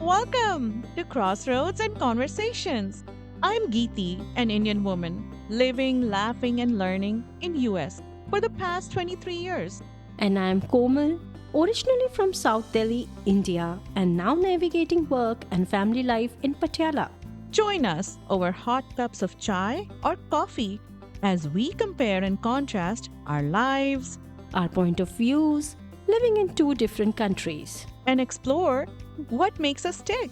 Welcome to Crossroads and Conversations. I'm Geeti, an Indian woman living, laughing and learning in US for the past 23 years. And I'm Komal, originally from South Delhi, India, and now navigating work and family life in Patiala. Join us over hot cups of chai or coffee as we compare and contrast our lives Our point of views, living in two different countries. and explore what makes us tick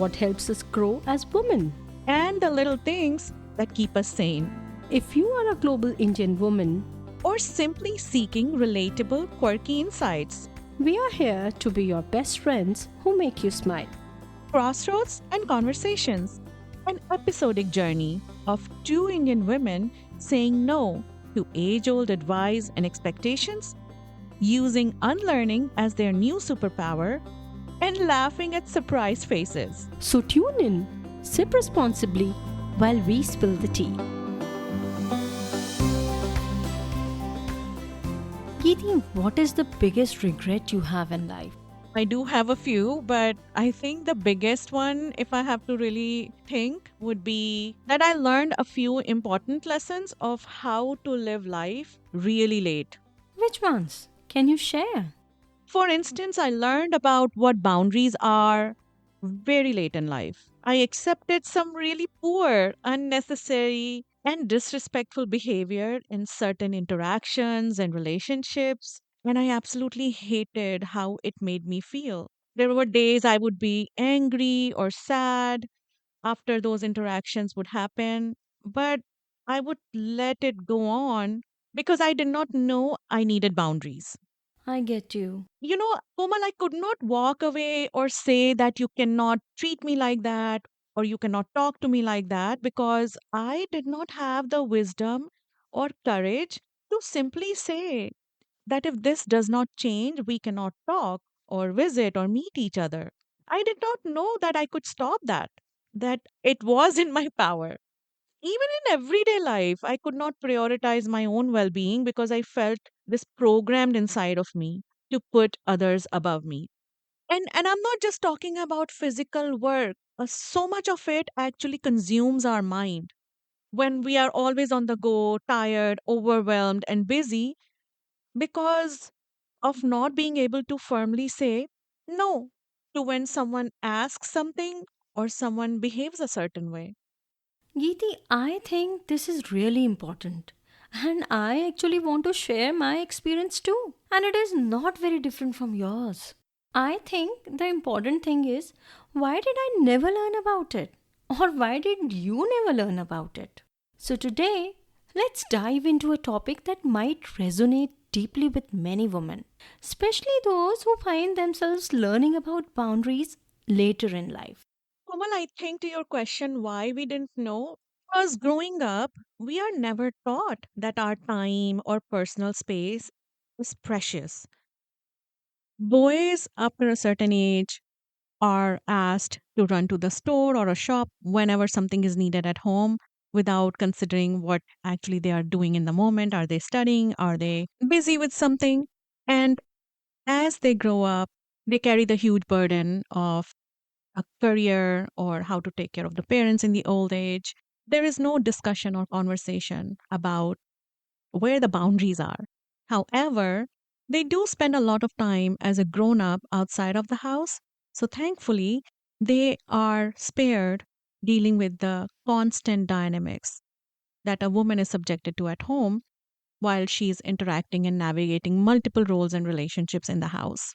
What helps us grow as women? and the little things that keep us sane, If you are a global Indian woman, or simply seeking relatable, quirky insights. we are here to be your best friends who make you smile. Crossroads and Conversations, an episodic journey of two Indian women saying no to age old advice and expectations, using unlearning as their new superpower, and laughing at surprised faces. So tune in, sip responsibly while we spill the tea. Geeti, what is the biggest regret you have in life? I do have a few, but I think the biggest one, if I have to really think, would be that I learned a few important lessons of how to live life really late. Which ones? Can you share? For instance, I learned about what boundaries are very late in life. I accepted some really poor, unnecessary, and disrespectful behavior in certain interactions and relationships, and I absolutely hated how it made me feel. There were days I would be angry or sad after those interactions would happen, but I would let it go on because I did not know I needed boundaries. I get you. Komal, I could not walk away or say that you cannot treat me like that or you cannot talk to me like that because I did not have the wisdom or courage to simply say that if this does not change, we cannot talk or visit or meet each other. I did not know that I could stop that it was in my power. Even in everyday life, I could not prioritize my own well being because I felt this programmed inside of me to put others above me. And I'm not just talking about physical work. So much of it actually consumes our mind. When we are always on the go, tired, overwhelmed, and busy because of not being able to firmly say no to when someone asks something or someone behaves a certain way. Geeti, I think this is really important. And I actually want to share my experience too. And it is not very different from yours. I think the important thing is, why did I never learn about it? Or why did you never learn about it? So today, let's dive into a topic that might resonate deeply with many women, especially those who find themselves learning about boundaries later in life. Komal, I think to your question why we didn't know, because growing up, we are never taught that our time or personal space is precious. Boys, after a certain age, are asked to run to the store or a shop whenever something is needed at home without considering what actually they are doing in the moment. Are they studying? Are they busy with something? And as they grow up, they carry the huge burden of a career or how to take care of the parents in the old age. There is no discussion or conversation about where the boundaries are. However, they do spend a lot of time as a grown up outside of the house. So thankfully, they are spared dealing with the constant dynamics that a woman is subjected to at home while she's interacting and navigating multiple roles and relationships in the house.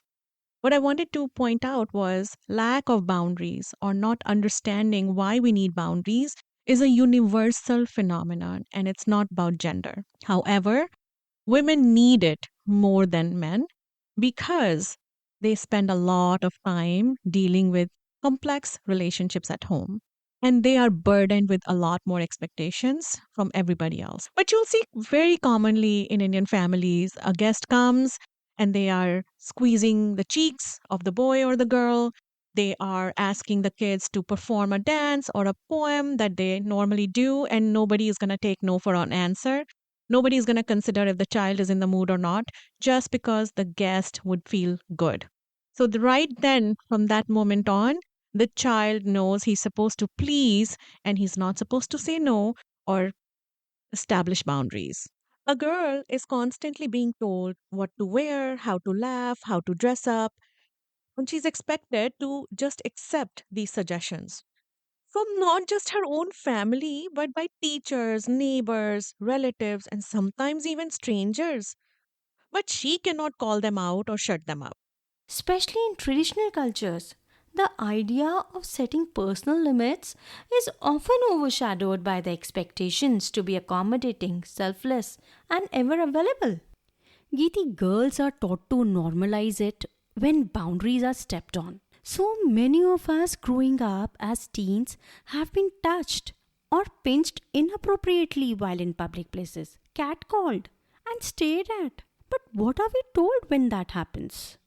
What I wanted to point out was lack of boundaries or not understanding why we need boundaries is a universal phenomenon and it's not about gender. However, women need it more than men because they spend a lot of time dealing with complex relationships at home. And they are burdened with a lot more expectations from everybody else. But you'll see very commonly in Indian families, a guest comes and they are squeezing the cheeks of the boy or the girl. They are asking the kids to perform a dance or a poem that they normally do, and nobody is going to take no for an answer. Nobody is going to consider if the child is in the mood or not, just because the guest would feel good. So, right then, from that moment on, The child knows he's supposed to please and he's not supposed to say no or establish boundaries. A girl is constantly being told what to wear, how to laugh, how to dress up, and she's expected to just accept these suggestions from not just her own family, but by teachers, neighbors, relatives, and sometimes even strangers. But she cannot call them out or shut them up. Especially in traditional cultures, the idea of setting personal limits is often overshadowed by the expectations to be accommodating, selfless, and ever available. Geeti, girls are taught to normalize it when boundaries are stepped on. So many of us growing up as teens have been touched or pinched inappropriately while in public places, catcalled, and stared at. But what are we told when that happens?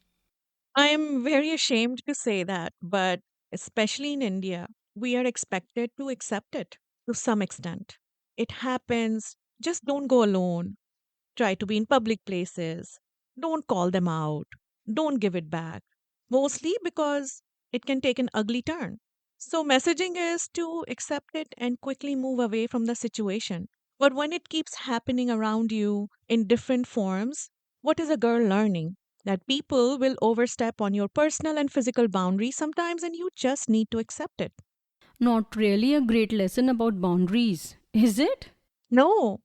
I am very ashamed to say that, but especially in India, we are expected to accept it to some extent. It happens, just don't go alone. Try to be in public places. Don't call them out. Don't give it back. Mostly because it can take an ugly turn. So, messaging is to accept it and quickly move away from the situation. But when it keeps happening around you in different forms, what is a girl learning? That people will overstep on your personal and physical boundaries sometimes, and you just need to accept it. Not really a great lesson about boundaries, is it? No.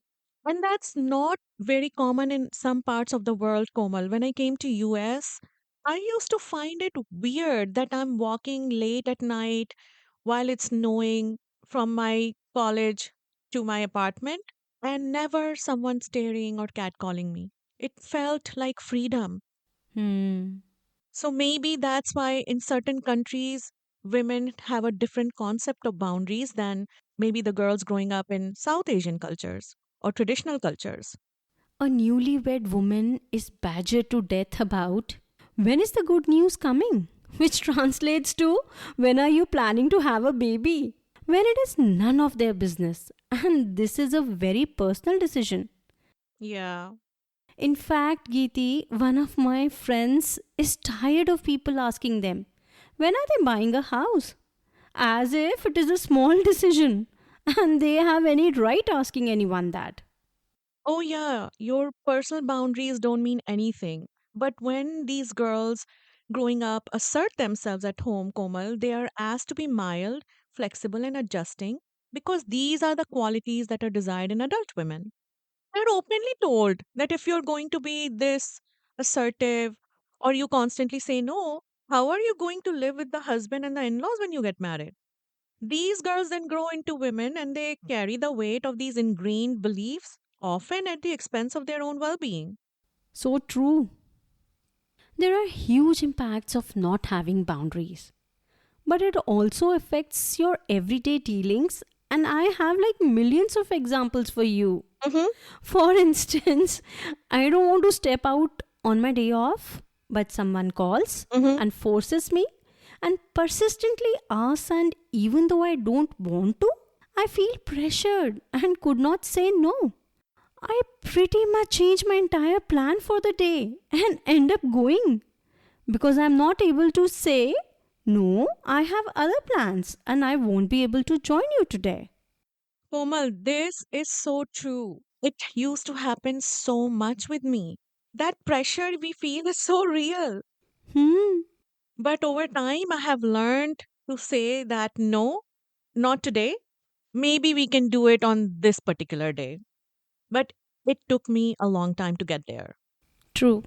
And that's not very common in some parts of the world, Komal. When I came to US, I used to find it weird that I'm walking late at night while it's snowing from my college to my apartment and never someone staring or catcalling me. It felt like freedom. Hmm. So maybe that's why in certain countries women have a different concept of boundaries than maybe the girls growing up in South Asian cultures or traditional cultures. A newlywed woman is badgered to death about when is the good news coming? Which translates to when are you planning to have a baby? When it is none of their business. And this is a very personal decision. Yeah. In fact, Geeti, one of my friends is tired of people asking them, when are they buying a house? As if it is a small decision and they have any right asking anyone that. Oh, yeah. Your personal boundaries don't mean anything. But when these girls growing up assert themselves at home, Komal, they are asked to be mild, flexible, and adjusting because these are the qualities that are desired in adult women. They're openly told that if you're going to be this assertive or you constantly say no, how are you going to live with the husband and the in laws when you get married? These girls then grow into women and they carry the weight of these ingrained beliefs, often at the expense of their own well being. So true. There are huge impacts of not having boundaries, but it also affects your everyday dealings. And I have like millions of examples for you. Mm-hmm. For instance, I don't want to step out on my day off, but someone calls Mm-hmm. and forces me and persistently asks, and even though I don't want to, I feel pressured and could not say no. I pretty much change my entire plan for the day and end up going because I'm not able to say, no, I have other plans and I won't be able to join you today. Komal, this is so true. It used to happen so much with me. That pressure we feel is so real. Hmm. But over time, I have learned to say that no, not today. Maybe we can do it on this particular day. But it took me a long time to get there. True.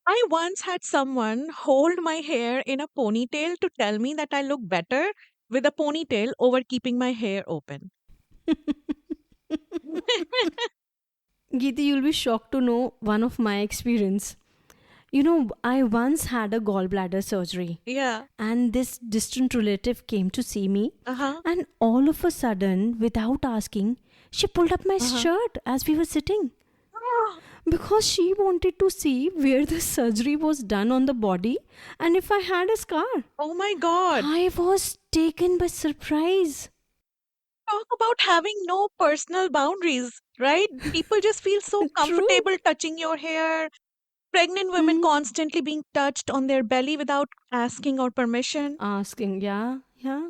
I once had someone hold my hair in a ponytail to tell me that I look better with a ponytail over keeping my hair open. Geeti, you'll be shocked to know one of my experience. You know, I once had a gallbladder surgery, Yeah. and this distant relative came to see me, Uh huh. and all of a sudden, without asking, she pulled up my Uh huh. shirt as we were sitting because she wanted to see where the surgery was done on the body and if I had a scar. Oh my God. I was taken by surprise. Talk about having no personal boundaries, right? People just feel so True. comfortable touching your hair, Pregnant women Hmm. constantly being touched on their belly without asking or permission. Asking, yeah, yeah.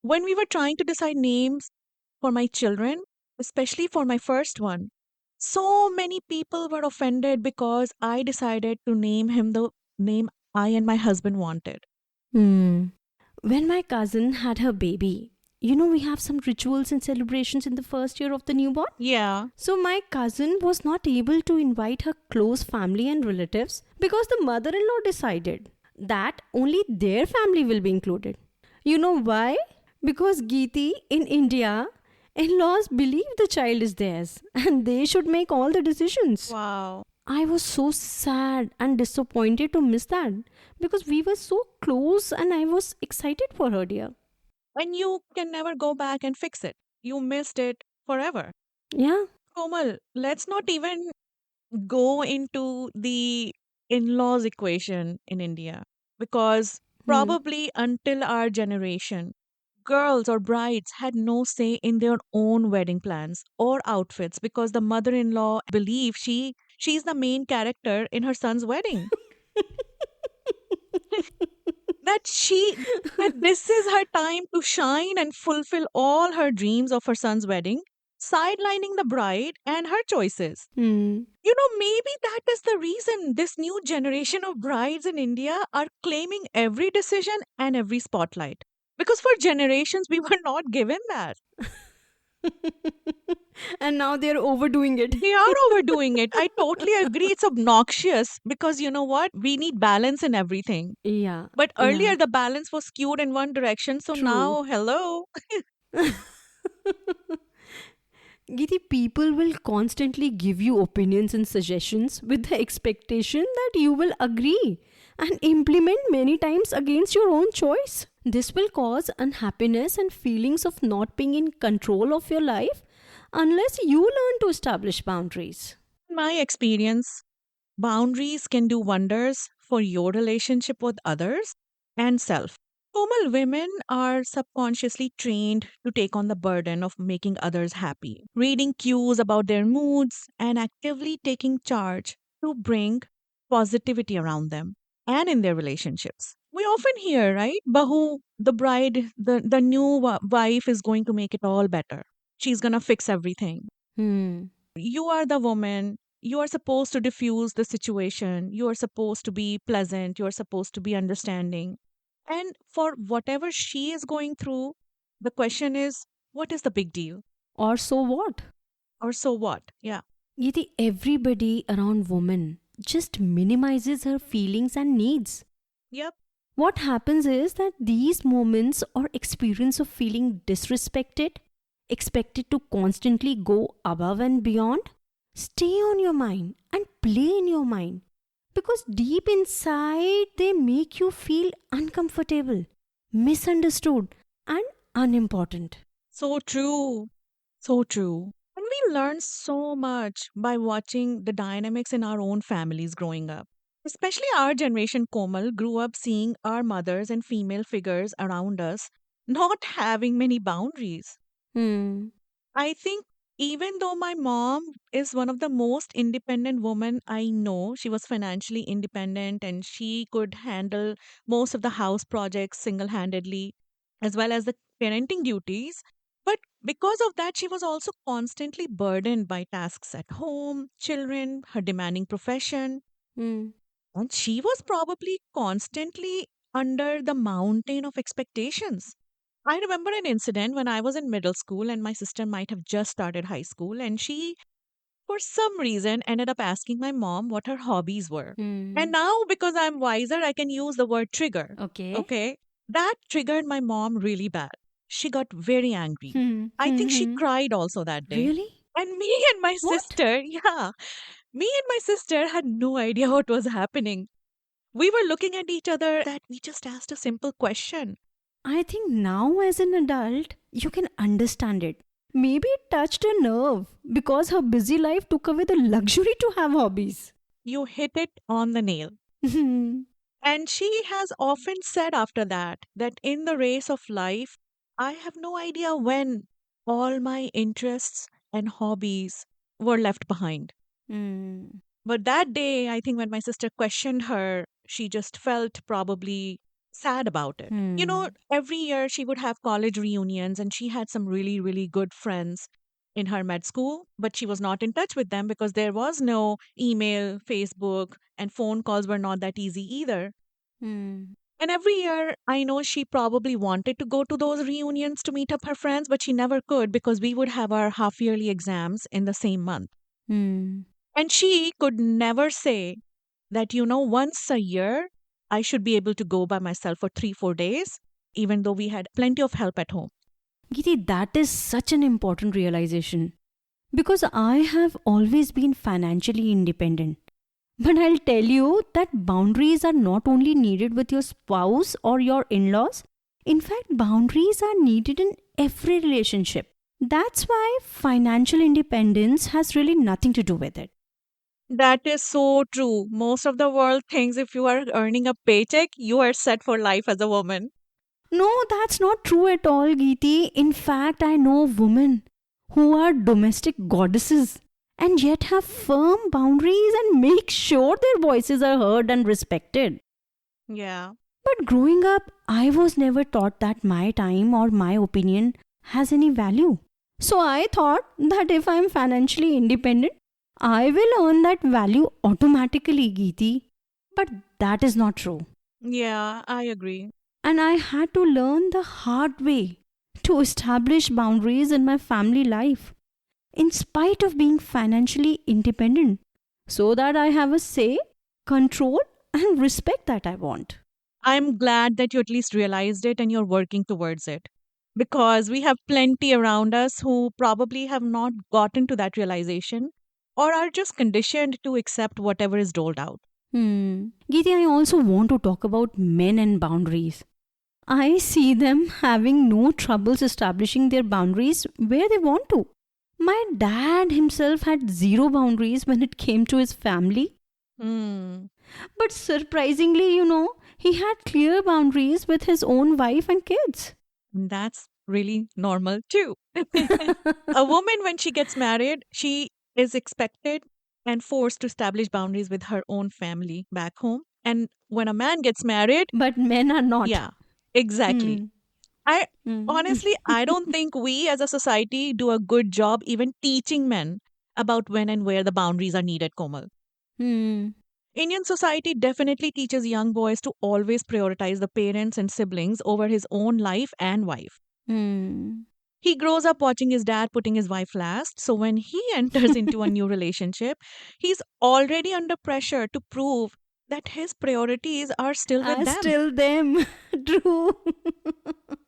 When we were trying to decide names for my children, especially for my first one, so many people were offended because I decided to name him the name I and my husband wanted. Hmm. When my cousin had her baby, we have some rituals and celebrations in the first year of the newborn. Yeah. So my cousin was not able to invite her close family and relatives because the mother-in-law decided that only their family will be included. You know why? Because Geeti, in India, in-laws believe the child is theirs and they should make all the decisions. Wow. I was so sad and disappointed to miss that because we were so close and I was excited for her, dear. And you can never go back and fix it. You missed it forever. Yeah. Komal, let's not even go into the in laws equation in India because Hmm. probably until our generation, girls or brides had no say in their own wedding plans or outfits because the mother-in-law believed she's the main character in her son's wedding. that she that this is her time to shine and fulfill all her dreams of her son's wedding, sidelining the bride and her choices. Hmm. Maybe that is the reason this new generation of brides in India are claiming every decision and every spotlight. Because for generations, we were not given that. And now they're overdoing it. They are overdoing it. I totally agree. It's obnoxious because you know what? We need balance in everything. Yeah, But yeah, earlier, the balance was skewed in one direction. So true. now, hello. Giti, people will constantly give you opinions and suggestions with the expectation that you will agree and implement many times against your own choice. This will cause unhappiness and feelings of not being in control of your life unless you learn to establish boundaries. In my experience, boundaries can do wonders for your relationship with others and self. Komal, women are subconsciously trained to take on the burden of making others happy, reading cues about their moods, and actively taking charge to bring positivity around them and in their relationships. We often hear, right? Bahu, the bride, the new wife is going to make it all better. She's going to fix everything. Hmm. You are the woman. You are supposed to diffuse the situation. You are supposed to be pleasant. You are supposed to be understanding. And for whatever she is going through, the question is, what is the big deal? Or so what? Or so what? Yeah. Giti, everybody around woman just minimizes her feelings and needs. Yep. What happens is that these moments or experience of feeling disrespected, expected to constantly go above and beyond, stay on your mind and play in your mind. Because deep inside, they make you feel uncomfortable, misunderstood, and unimportant. So true. So true. And we learn so much by watching the dynamics in our own families growing up. Especially our generation, Komal, grew up seeing our mothers and female figures around us not having many boundaries. Hmm. I think even though my mom is one of the most independent women I know, she was financially independent and she could handle most of the house projects single-handedly as well as the parenting duties. But because of that, she was also constantly burdened by tasks at home, children, her demanding profession, Hmm. and she was probably constantly under the mountain of expectations. I remember an incident when I was in middle school and my sister might have just started high school, and she, for some reason, ended up asking my mom what her hobbies were. And Hmm. now, because I'm wiser, I can use the word trigger. Okay. Okay. That triggered my mom really bad. She got very angry. Hmm. I Hmm. think she Hmm. cried also that day. Really? And me and my What? sister, yeah, me and my sister had no idea what was happening. We were looking at each other that we just asked a simple question. I think now, as an adult, you can understand it. Maybe it touched a nerve because her busy life took away the luxury to have hobbies. You hit it on the nail. Hmm. And she has often said after that in the race of life, I have no idea when all my interests and hobbies were left behind. But that day, I think when my sister questioned her, she just felt probably sad about it. You know, Hmm. every year she would have college reunions and she had some really, really good friends in her med school, but she was not in touch with them because there was no email, Facebook, and phone calls were not that easy either. Hmm. And every year, I know she probably wanted to go to those reunions to meet up her friends, but she never could because we would have our half yearly exams in the same month. Hmm. And she could never say that, once a year, I should be able to go by myself for 3, 4 days, even though we had plenty of help at home. Giti, that is such an important realization because I have always been financially independent. But I'll tell you that boundaries are not only needed with your spouse or your in laws, in fact, boundaries are needed in every relationship. That's why financial independence has really nothing to do with it. That is so true. Most of the world thinks if you are earning a paycheck, you are set for life as a woman. No, that's not true at all, Geeti. In fact, I know women who are domestic goddesses and yet have firm boundaries and make sure their voices are heard and respected. Yeah. But growing up, I was never taught that my time or my opinion has any value. So I thought that if I'm financially independent, I will earn that value automatically, Geeti. But that is not true. Yeah, I agree. And I had to learn the hard way to establish boundaries in my family life, in spite of being financially independent, so that I have a say, control, and respect that I want. I'm glad that you at least realized it and you're working towards it. Because we have plenty around us who probably have not gotten to that realization or are just conditioned to accept whatever is doled out. Geeti, I also want to talk about men and boundaries. I see them having no troubles establishing their boundaries where they want to. My dad himself had zero boundaries when it came to his family. Hmm. But surprisingly, he had clear boundaries with his own wife and kids. That's really normal too. A woman, when she gets married, she is expected and forced to establish boundaries with her own family back home. And when a man gets married, But men are not. yeah, exactly. Hmm. I Hmm. honestly, I don't think we as a society do a good job even teaching men about when and where the boundaries are needed, Komal. Hmm. Indian society definitely teaches young boys to always prioritize the parents and siblings over his own life and wife. Hmm. He grows up watching his dad putting his wife last, so when he enters into a new relationship, he's already under pressure to prove that his priorities are still with Are them. still them. True.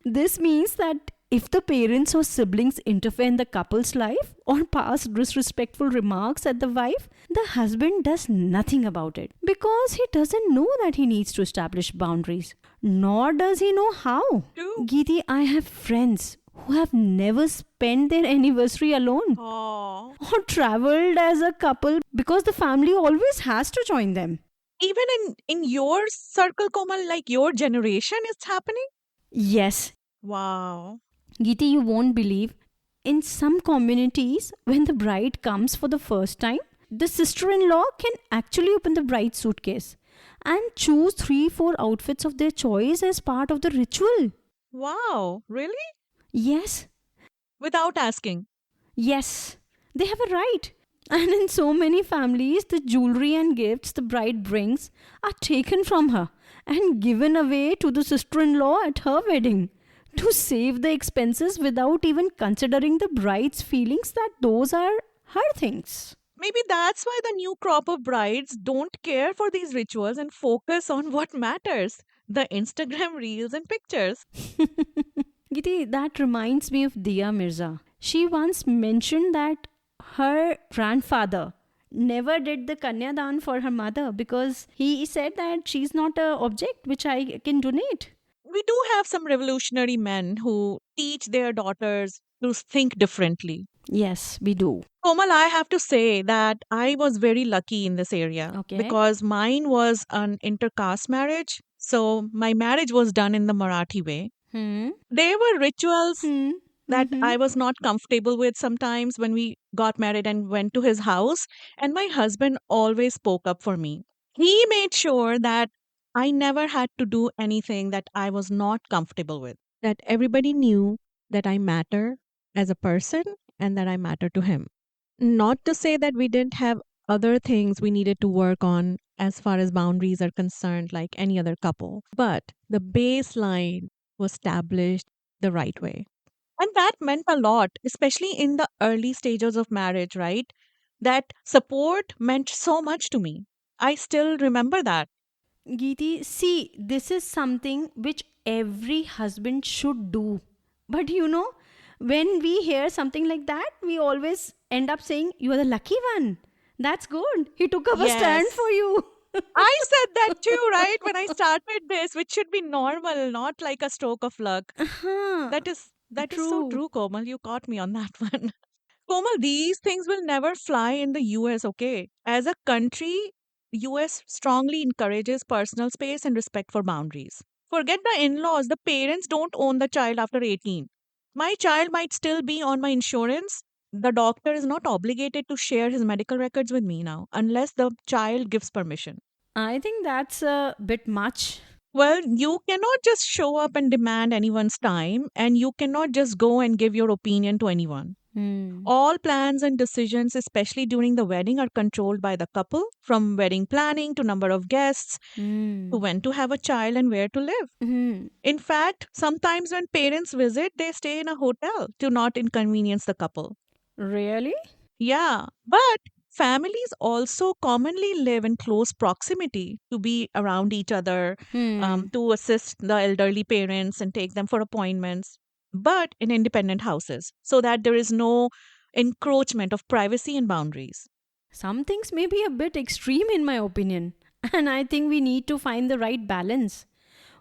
This means that if the parents or siblings interfere in the couple's life or pass disrespectful remarks at the wife, the husband does nothing about it because he doesn't know that he needs to establish boundaries, nor does he know how. True. Geeti, I have friends who have never spent their anniversary alone Oh. or traveled as a couple because the family always has to join them. Even in your circle, Komal, like your generation, it's happening? Yes, Wow. Geeti, you won't believe. In some communities, when the bride comes for the first time, the sister in law can actually open the bride's suitcase and choose 3 4 outfits of their choice as part of the ritual. Wow. Really? Yes, Without asking. yes, they have a right. And in so many families, the jewelry and gifts the bride brings are taken from her and given away to the sister in law at her wedding to save the expenses without even considering the bride's feelings that those are her things. Maybe that's why the new crop of brides don't care for these rituals and focus on what matters, the Instagram reels and pictures. Giti, that reminds me of Dia Mirza. She once mentioned that her grandfather never did the Kanyadan for her mother because he said that she's not a object which I can donate. We do have some revolutionary men who teach their daughters to think differently. Yes, we do. Komal, I have to say that I was very lucky in this area Okay. because mine was an intercaste marriage. So my marriage was done in the Marathi way. Hmm. There were rituals Hmm. that Mm-hmm. I was not comfortable with sometimes when we got married and went to his house. And my husband always spoke up for me. He made sure that I never had to do anything that I was not comfortable with, that everybody knew that I matter as a person and that I matter to him. Not to say that we didn't have other things we needed to work on as far as boundaries are concerned, like any other couple, but the baseline was established the right way. And that meant a lot, especially in the early stages of marriage, right? That support meant so much to me. I still remember that. Geeti, see, this is something which every husband should do. But when we hear something like that, we always end up saying, "You are the lucky one." That's good. He took up a stand for Yes. you. I said that too, right? When I started this, which should be normal, not like a stroke of luck. Huh, That is so true. true, Komal. You caught me on that one. Komal, these things will never fly in the US, okay? As a country, US strongly encourages personal space and respect for boundaries. Forget the in-laws, the parents don't own the child after 18. My child might still be on my insurance. The doctor is not obligated to share his medical records with me now unless the child gives permission. I think that's a bit much. Well, you cannot just show up and demand anyone's time, and you cannot just go and give your opinion to anyone. Hmm. All plans and decisions, especially during the wedding, are controlled by the couple, from wedding planning to number of guests to Hmm. when to have a child and where to live. Hmm. In fact, sometimes when parents visit, they stay in a hotel to not inconvenience the couple. Really? Yeah, but families also commonly live in close proximity to be around each other, Hmm. to assist the elderly parents and take them for appointments, but in independent houses so that there is no encroachment of privacy and boundaries. Some things may be a bit extreme in my opinion. And I think we need to find the right balance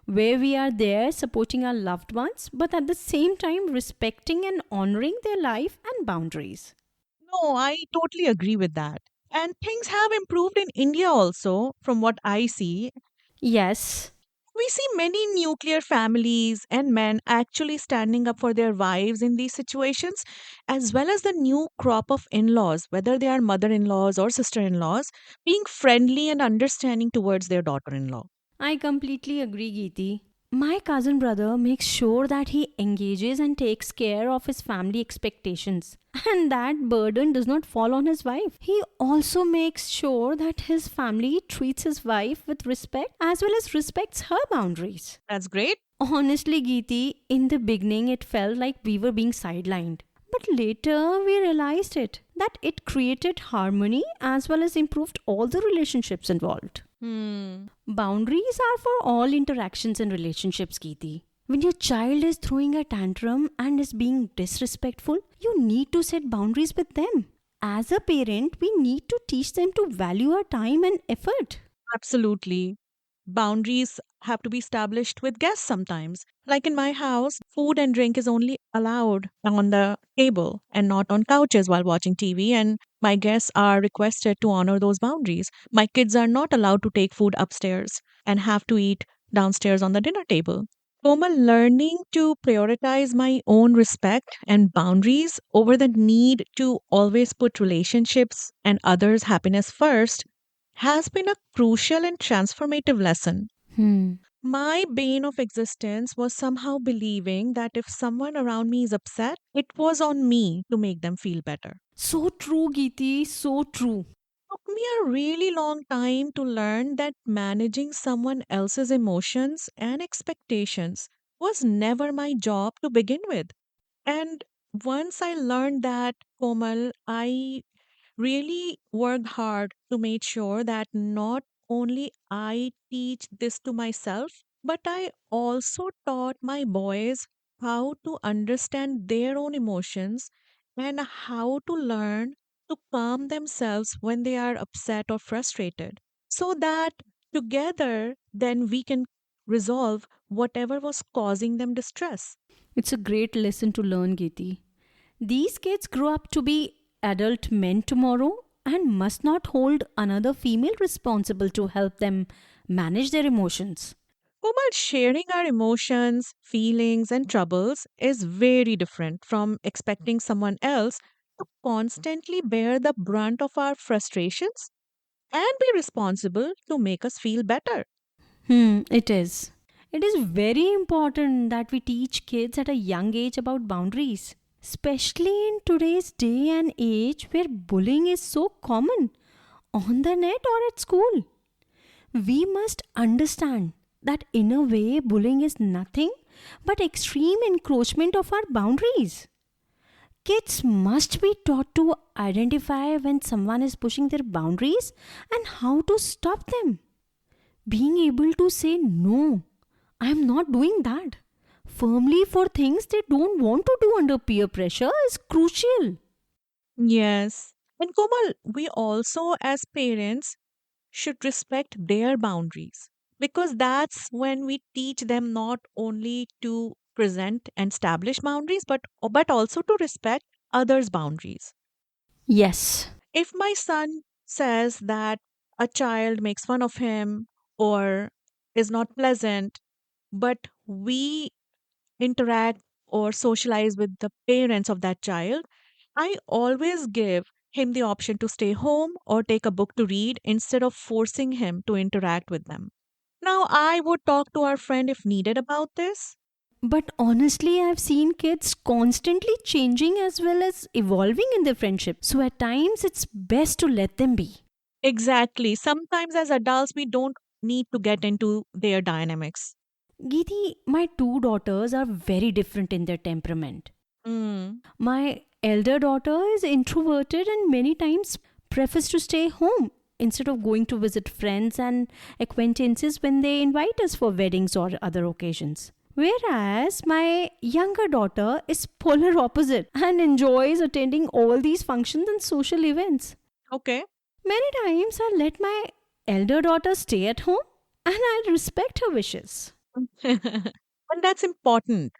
where we are there supporting our loved ones, but at the same time respecting and honoring their life and boundaries. No, I totally agree with that. And things have improved in India also, from what I see. Yes. We see many nuclear families and men actually standing up for their wives in these situations, as well as the new crop of in laws, whether they are mother in laws or sister in laws, being friendly and understanding towards their daughter in law. I completely agree, Geeti. My cousin brother makes sure that he engages and takes care of his family expectations, and that burden does not fall on his wife. He also makes sure that his family treats his wife with respect as well as respects her boundaries. That's great. Honestly, Geeti, in the beginning it felt like we were being sidelined. But later we realized that it created harmony as well as improved all the relationships involved. Hmm. Boundaries are for all interactions and relationships, Geeti. When your child is throwing a tantrum and is being disrespectful, you need to set boundaries with them. As a parent, we need to teach them to value our time and effort. Absolutely. Boundaries have to be established with guests sometimes. Like in my house, food and drink is only allowed on the table and not on couches while watching TV, and my guests are requested to honor those boundaries. My kids are not allowed to take food upstairs and have to eat downstairs on the dinner table. Komal, learning to prioritize my own respect and boundaries over the need to always put relationships and others' happiness first has been a crucial and transformative lesson. Hmm. My bane of existence was somehow believing that if someone around me is upset, it was on me to make them feel better. So true, Geeti, so true. Took me a really long time to learn that managing someone else's emotions and expectations was never my job to begin with. And once I learned that, Komal, I really worked hard to make sure that not only I teach this to myself, but I also taught my boys how to understand their own emotions and how to learn to calm themselves when they are upset or frustrated, so that together then we can resolve whatever was causing them distress. It's a great lesson to learn, Geeti. These kids grow up to be adult men tomorrow and must not hold another female responsible to help them manage their emotions. Komal, sharing our emotions, feelings, and troubles is very different from expecting someone else to constantly bear the brunt of our frustrations and be responsible to make us feel better. It is. It is very important that we teach kids at a young age about boundaries, especially in today's day and age where bullying is so common on the net or at school. We must understand that in a way, bullying is nothing but extreme encroachment of our boundaries. Kids must be taught to identify when someone is pushing their boundaries and how to stop them. Being able to say no, I am not doing that firmly for things they don't want to do under peer pressure is crucial. Yes. And Komal, we also, as parents, should respect their boundaries because that's when we teach them not only to present and establish boundaries but also to respect others' boundaries. Yes. If my son says that a child makes fun of him or is not pleasant, but we interact or socialize with the parents of that child, I always give him the option to stay home or take a book to read instead of forcing him to interact with them. Now, I would talk to our friend if needed about this. But honestly, I've seen kids constantly changing as well as evolving in their friendship. So at times, it's best to let them be. Exactly. Sometimes, as adults, we don't need to get into their dynamics. Geeti, my two daughters are very different in their temperament. Mm. My elder daughter is introverted and many times prefers to stay home instead of going to visit friends and acquaintances when they invite us for weddings or other occasions. Whereas my younger daughter is polar opposite and enjoys attending all these functions and social events. Okay. Many times I let my elder daughter stay at home and I respect her wishes. And that's important.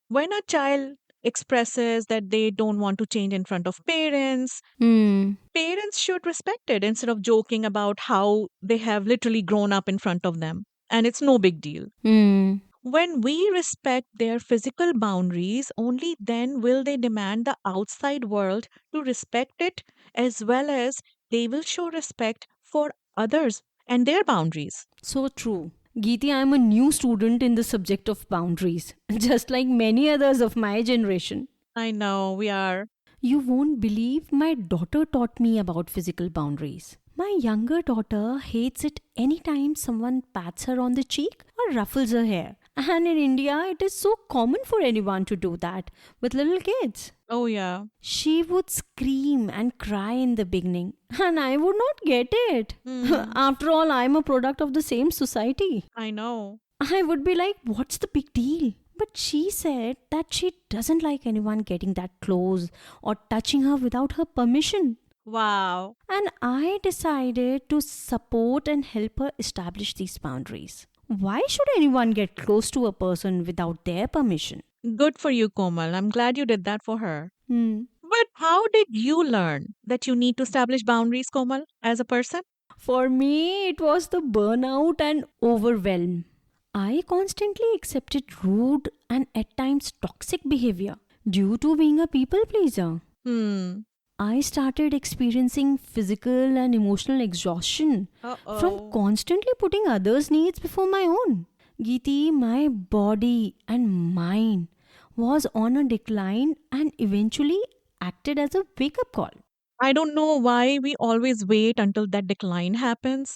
When a child expresses that they don't want to change in front of parents, Hmm. parents should respect it instead of joking about how they have literally grown up in front of them. And it's no big deal. Hmm. When we respect their physical boundaries, only then will they demand the outside world to respect it, as well as they will show respect for others and their boundaries. So true. Geeti, I am a new student in the subject of boundaries, just like many others of my generation. I know we are. You won't believe my daughter taught me about physical boundaries. My younger daughter hates it anytime someone pats her on the cheek or ruffles her hair. And in India, it is so common for anyone to do that with little kids. Oh, yeah. She would scream and cry in the beginning, and I would not get it. Hmm. After all, I'm a product of the same society. I know. I would be like, what's the big deal? But she said that she doesn't like anyone getting that close or touching her without her permission. Wow. And I decided to support and help her establish these boundaries. Why should anyone get close to a person without their permission? Good for you, Komal. I'm glad you did that for her. Hmm. But how did you learn that you need to establish boundaries, Komal, as a person? For me, it was the burnout and overwhelm. I constantly accepted rude and at times toxic behavior due to being a people pleaser. Hmm. I started experiencing physical and emotional exhaustion Uh from oh. constantly putting others' needs before my own. Geeti, my body and mind was on a decline and eventually acted as a wake up call. I don't know why we always wait until that decline happens.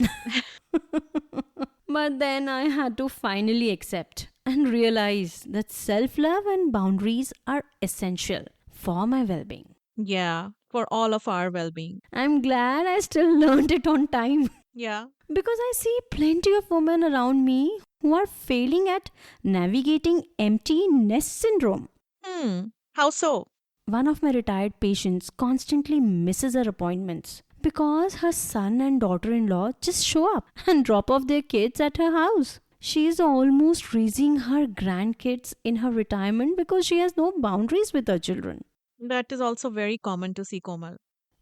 But then I had to finally accept and realize that self love and boundaries are essential for my well being. Yeah, for all of our well being. I'm glad I still learned it on time Yeah. because I see plenty of women around me who are failing at navigating empty nest syndrome. Hmm. How so? One of my retired patients constantly misses her appointments because her son and daughter in law just show up and drop off their kids at her house. She is almost raising her grandkids in her retirement because she has no boundaries with her children. That is also very common to see, Komal.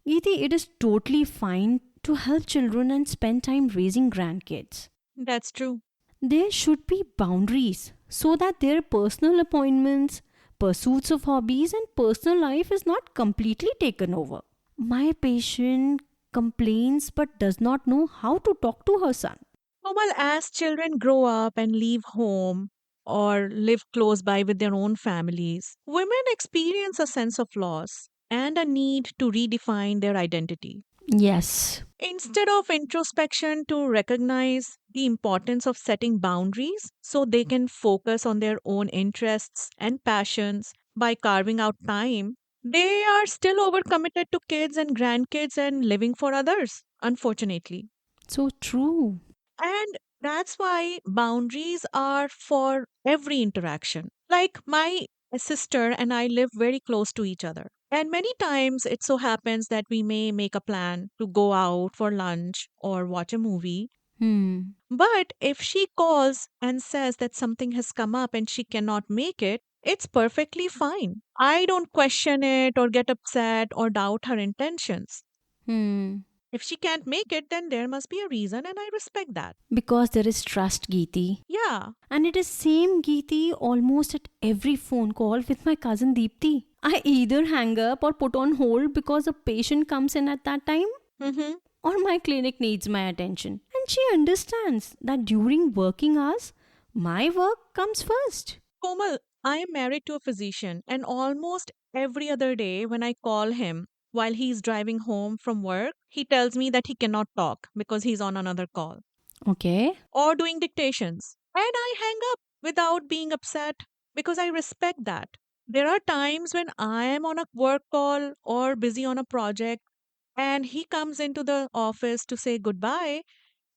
Geeti, it is totally fine to help children and spend time raising grandkids. That's true. There should be boundaries so that their personal appointments, pursuits of hobbies, and personal life is not completely taken over. My patient complains but does not know how to talk to her son. Well, as children grow up and leave home or live close by with their own families, women experience a sense of loss and a need to redefine their identity. Yes. Instead of introspection to recognize the importance of setting boundaries so they can focus on their own interests and passions by carving out time, they are still overcommitted to kids and grandkids and living for others, unfortunately. So true. And that's why boundaries are for every interaction. Like my sister and I live very close to each other. And many times it so happens that we may make a plan to go out for lunch or watch a movie. Hmm. But if she calls and says that something has come up and she cannot make it, it's perfectly fine. I don't question it or get upset or doubt her intentions. Hmm. If she can't make it, then there must be a reason, and I respect that. Because there is trust, Geeti. Yeah. And it is same Geeti almost at every phone call with my cousin Deepti. I either hang up or put on hold because a patient comes in at that time Mm-hmm. or my clinic needs my attention. And she understands that during working hours, my work comes first. Komal, I am married to a physician, and almost every other day when I call him while he's driving home from work, he tells me that he cannot talk because he's on another call Okay. or doing dictations. And I hang up without being upset because I respect that. There are times when I am on a work call or busy on a project, and he comes into the office to say goodbye,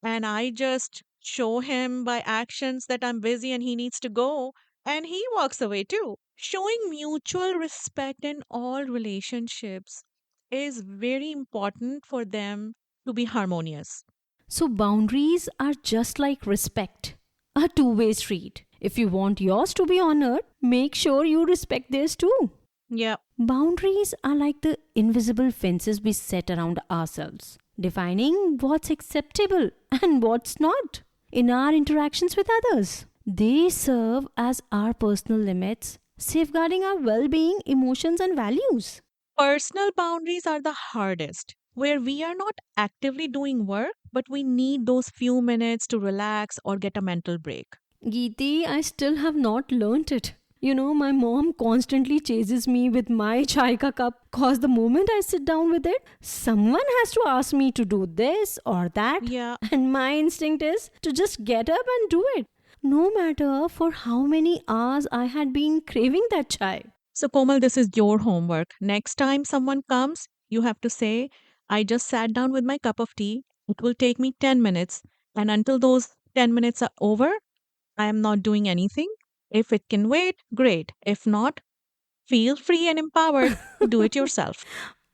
and I just show him by actions that I'm busy and he needs to go, and he walks away too. Showing mutual respect in all relationships is very important for them to be harmonious. So boundaries are just like respect, a two-way street. If you want yours to be honored, make sure you respect theirs too. Yeah. Boundaries are like the invisible fences we set around ourselves, defining what's acceptable and what's not in our interactions with others. They serve as our personal limits, safeguarding our well being, emotions, and values. Personal boundaries are the hardest, where we are not actively doing work, but we need those few minutes to relax or get a mental break. Geeti, I still have not learnt it. You know, my mom constantly chases me with my chai ka cup cause the moment I sit down with it, someone has to ask me to do this or that, Yeah. and my instinct is to just get up and do it. No matter for how many hours I had been craving that chai. So, Komal, this is your homework. Next time someone comes, you have to say, I just sat down with my cup of tea. It will take me 10 minutes. And until those 10 minutes are over, I am not doing anything. If it can wait, great. If not, feel free and empowered to do it yourself.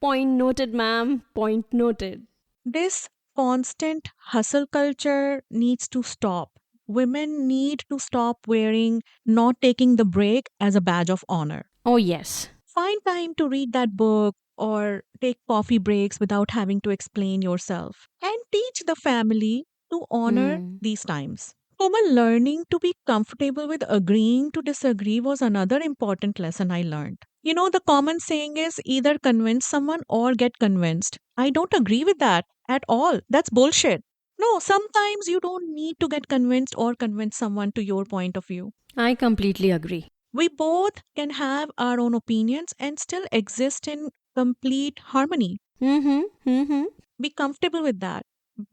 Point noted, ma'am. Point noted. This constant hustle culture needs to stop. Women need to stop wearing not taking the break as a badge of honor. Oh, yes. Find time to read that book or take coffee breaks without having to explain yourself. And teach the family to honor Hmm. these times. Komal, learning to be comfortable with agreeing to disagree was another important lesson I learned. You know, the common saying is either convince someone or get convinced. I don't agree with that at all. That's bullshit. No, sometimes you don't need to get convinced or convince someone to your point of view. I completely agree. We both can have our own opinions and still exist in complete harmony. Mm-hmm. Mm-hmm. Be comfortable with that.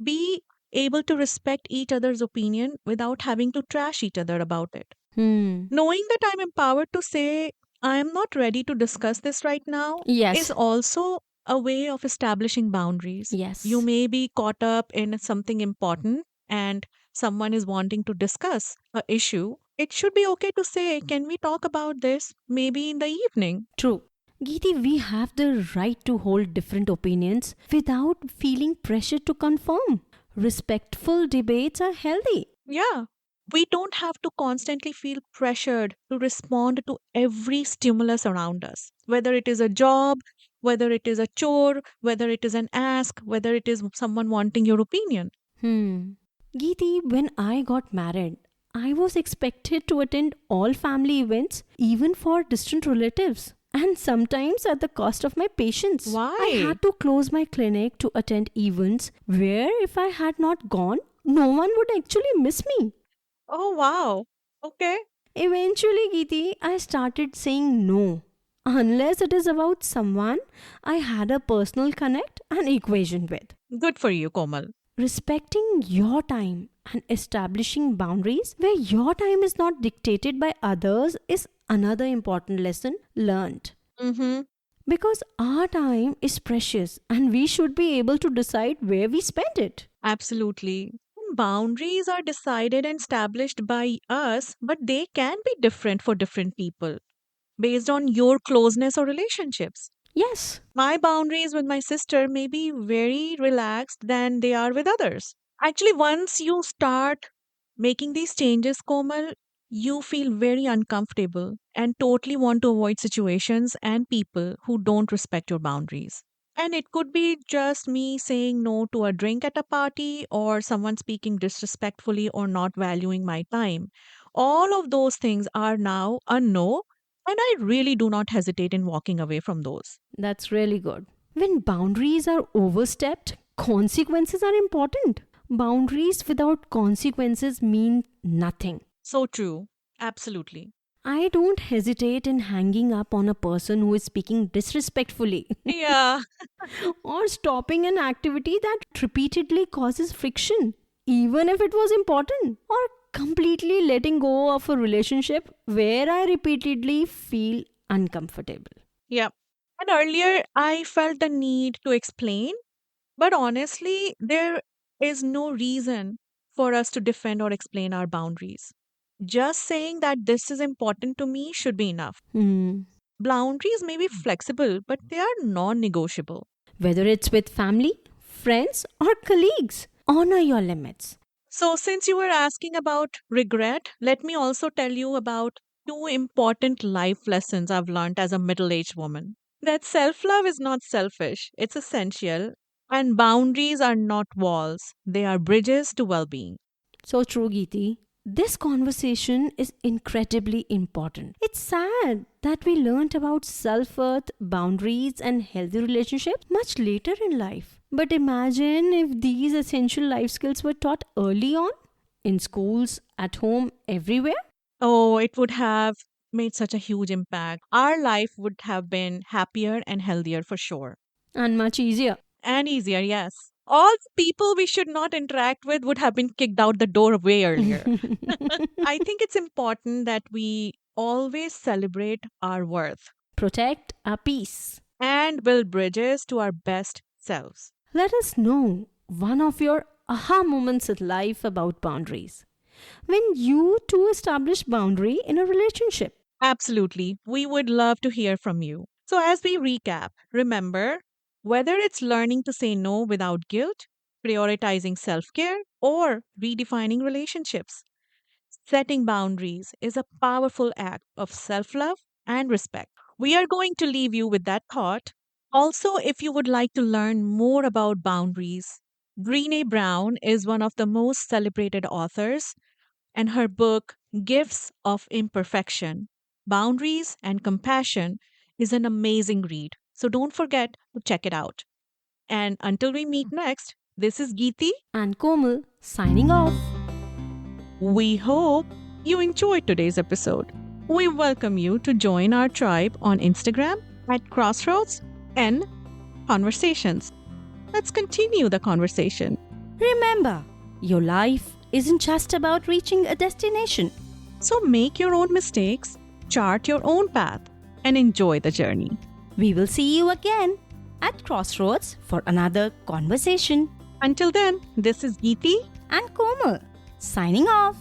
Be able to respect each other's opinion without having to trash each other about it. Hmm. Knowing that I'm empowered to say, I am not ready to discuss this right now, is Yes. also a way of establishing boundaries. You Yes. may be caught up in something important and someone is wanting to discuss a issue. It should be okay to say, can we talk about this maybe in the evening? True. Geeti, we have the right to hold different opinions without feeling pressure to conform. Respectful debates are healthy. Yeah. We don't have to constantly feel pressured to respond to every stimulus around us, whether it is a job, whether it is a chore, whether it is an ask, whether it is someone wanting your opinion. Hmm. Geeti, when I got married, I was expected to attend all family events, even for distant relatives. And sometimes at the cost of my patience. I Why? had to close my clinic to attend events where, if I had not gone, no one would actually miss me. Oh, wow. Okay. Eventually, Geeti, I started saying no. Unless it is about someone I had a personal connect and equation with. Good for you, Komal. Respecting your time and establishing boundaries where your time is not dictated by others is another important lesson learned. Mm-hmm. Because our time is precious and we should be able to decide where we spend it. Absolutely. Boundaries are decided and established by us, but they can be different for different people based on your closeness or relationships. Yes, My boundaries with my sister may be very relaxed than they are with others. Actually, once you start making these changes, Komal, you feel very uncomfortable and totally want to avoid situations and people who don't respect your boundaries. And it could be just me saying no to a drink at a party or someone speaking disrespectfully or not valuing my time. All of those things are now a no, and I really do not hesitate in walking away from those. that's really good. When boundaries are overstepped, consequences are important. Boundaries without consequences mean nothing. So true. Absolutely. I don't hesitate in hanging up on a person who is speaking disrespectfully Yeah. or stopping an activity that repeatedly causes friction, even if it was important, or completely letting go of a relationship where I repeatedly feel uncomfortable. Yeah. And earlier, I felt the need to explain, but honestly, there is no reason for us to defend or explain our boundaries. Just saying that this is important to me should be enough. Hmm. Boundaries may be flexible, but they are non negotiable. Whether it's with family, friends, or colleagues, honor your limits. So, since you were asking about regret, let me also tell you about two important life lessons I've learned as a middle aged woman. That self love is not selfish, it's essential, and boundaries are not walls, they are bridges to well being. So true, Geeti. This conversation is incredibly important. It's sad that we learnt about self worth, boundaries, and healthy relationships much later in life. But imagine if these essential life skills were taught early on, in schools, at home, everywhere. Oh, it would have made such a huge impact. Our life would have been happier and healthier for sure. And much easier. And easier, yes. All the people we should not interact with would have been kicked out the door way earlier. I think it's important that we always celebrate our worth Protect our peace. and build bridges to our best selves. Let us know one of your aha moments in life about boundaries. When you too establish boundary in a relationship. Absolutely. We would love to hear from you. So, as we recap, remember whether it's learning to say no without guilt, prioritizing self care, or redefining relationships, setting boundaries is a powerful act of self love and respect. We are going to leave you with that thought. Also, if you would like to learn more about boundaries, Brene Brown is one of the most celebrated authors, and her book, Gifts of Imperfection Boundaries and Compassion, is an amazing read. So don't forget to check it out. And until we meet next, this is Geeti. And Komal signing off. We hope you enjoyed today's episode. We welcome you to join our tribe on Instagram at Crossroads and Conversations. Let's continue the conversation. Remember, your life isn't just about reaching a destination. So make your own mistakes, chart your own path, and enjoy the journey. We will see you again at Crossroads for another conversation. Until then, this is Geeti. And Komal signing off.